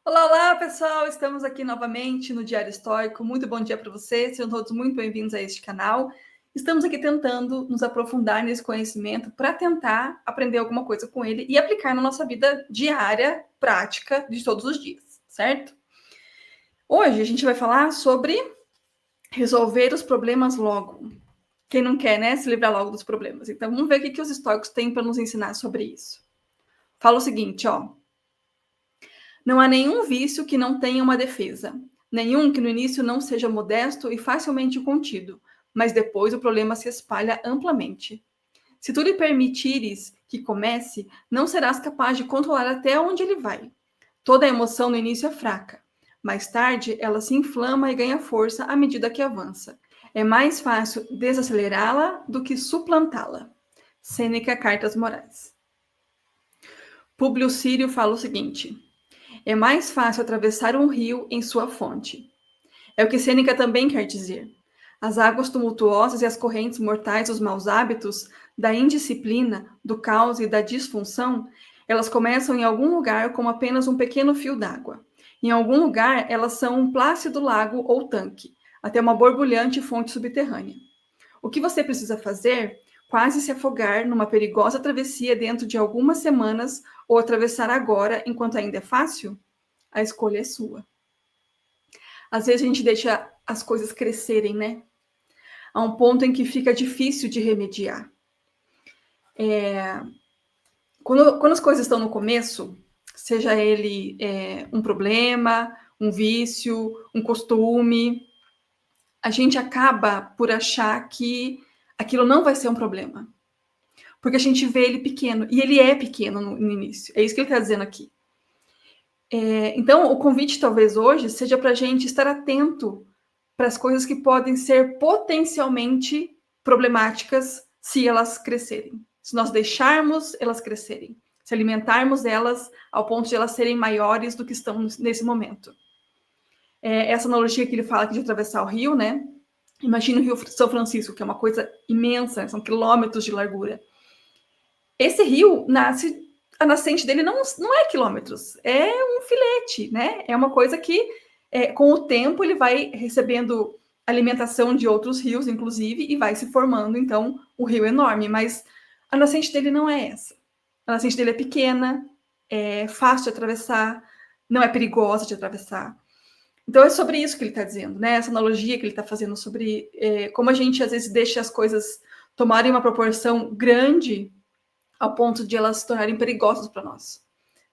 Olá, olá, pessoal! Estamos aqui novamente no Diário Estoico. Muito bom dia para vocês, sejam todos muito bem-vindos a este canal. Estamos aqui tentando nos aprofundar nesse conhecimento para tentar aprender alguma coisa com ele e aplicar na nossa vida diária, prática, de todos os dias, certo? Hoje a gente vai falar sobre resolver os problemas logo. Quem não quer, né, se livrar logo dos problemas? Então, vamos ver o que os estoicos têm para nos ensinar sobre isso. Fala o seguinte, ó. Não há nenhum vício que não tenha uma defesa, nenhum que no início não seja modesto e facilmente contido, mas depois o problema se espalha amplamente. Se tu lhe permitires que comece, não serás capaz de controlar até onde ele vai. Toda emoção no início é fraca. Mais tarde, ela se inflama e ganha força à medida que avança. É mais fácil desacelerá-la do que suplantá-la. Sêneca, Cartas Morais. Públio Sírio fala o seguinte: é mais fácil atravessar um rio em sua fonte. É o que Sêneca também quer dizer. As águas tumultuosas e as correntes mortais dos maus hábitos, da indisciplina, do caos e da disfunção, elas começam em algum lugar como apenas um pequeno fio d'água. Em algum lugar, elas são um plácido lago ou tanque, até uma borbulhante fonte subterrânea. O que você precisa fazer? Quase se afogar numa perigosa travessia dentro de algumas semanas ou atravessar agora enquanto ainda é fácil? A escolha é sua. Às vezes a gente deixa as coisas crescerem, né? A um ponto em que fica difícil de remediar. Quando as coisas estão no começo, seja ele um problema, um vício, um costume, a gente acaba por achar que aquilo não vai ser um problema. Porque a gente vê ele pequeno, e ele é pequeno no início. É isso que ele está dizendo aqui. Então, o convite talvez hoje seja para a gente estar atento para as coisas que podem ser potencialmente problemáticas se elas crescerem. Se nós deixarmos elas crescerem, se alimentarmos elas ao ponto de elas serem maiores do que estão nesse momento. Essa analogia que ele fala aqui de atravessar o rio, né? Imagina o Rio São Francisco, que é uma coisa imensa, são quilômetros de largura. Esse rio nasce, a nascente dele não é quilômetros, é um filete, né? É uma coisa que, com o tempo, ele vai recebendo alimentação de outros rios, inclusive, e vai se formando, então, o rio enorme. Mas a nascente dele não é essa. A nascente dele é pequena, é fácil de atravessar, não é perigosa de atravessar. Então, é sobre isso que ele está dizendo, né? Essa analogia que ele está fazendo sobre como a gente, às vezes, deixa as coisas tomarem uma proporção grande ao ponto de elas se tornarem perigosas para nós.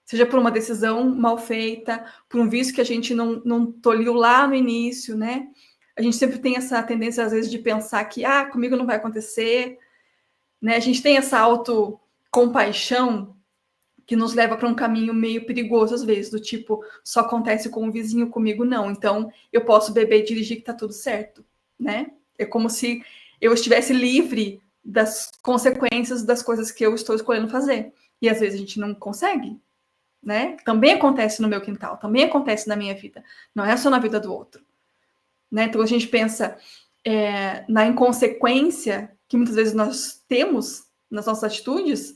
Seja por uma decisão mal feita, por um vício que a gente não tolhiu lá no início, né? A gente sempre tem essa tendência, às vezes, de pensar que, comigo não vai acontecer, né? A gente tem essa autocompaixão que nos leva para um caminho meio perigoso, às vezes, do tipo, só acontece com o vizinho, comigo não. Então, eu posso beber e dirigir que tá tudo certo, né? É como se eu estivesse livre das consequências das coisas que eu estou escolhendo fazer. E às vezes a gente não consegue, né? Também acontece no meu quintal, também acontece na minha vida. Não é só na vida do outro, né? Então a gente pensa na inconsequência que muitas vezes nós temos nas nossas atitudes,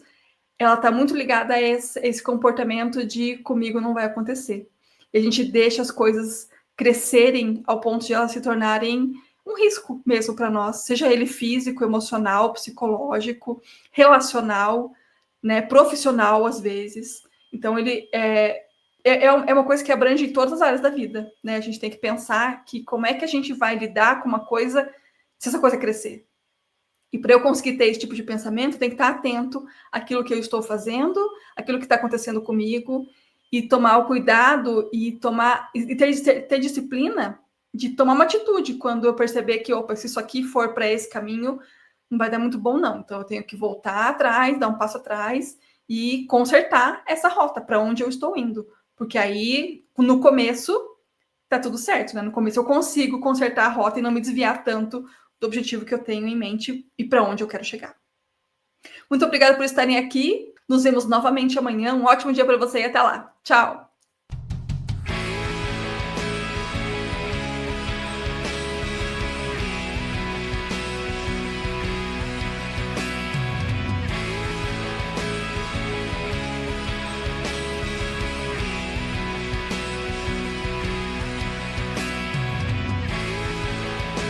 ela está muito ligada a esse comportamento de comigo não vai acontecer. E a gente deixa as coisas crescerem ao ponto de elas se tornarem um risco mesmo para nós, seja ele físico, emocional, psicológico, relacional, né, profissional às vezes. Então ele é uma coisa que abrange em todas as áreas da vida, né? A gente tem que pensar que como é que a gente vai lidar com uma coisa se essa coisa crescer. E para eu conseguir ter esse tipo de pensamento, tem que estar atento àquilo que eu estou fazendo, àquilo que está acontecendo comigo, e tomar o cuidado e ter disciplina de tomar uma atitude quando eu perceber que, opa, se isso aqui for para esse caminho, não vai dar muito bom, não. Então, eu tenho que voltar atrás, dar um passo atrás e consertar essa rota para onde eu estou indo. Porque aí, no começo, tá tudo certo, né? No começo eu consigo consertar a rota e não me desviar tanto do objetivo que eu tenho em mente e para onde eu quero chegar. Muito obrigada por estarem aqui. Nos vemos novamente amanhã. Um ótimo dia para você e até lá. Tchau!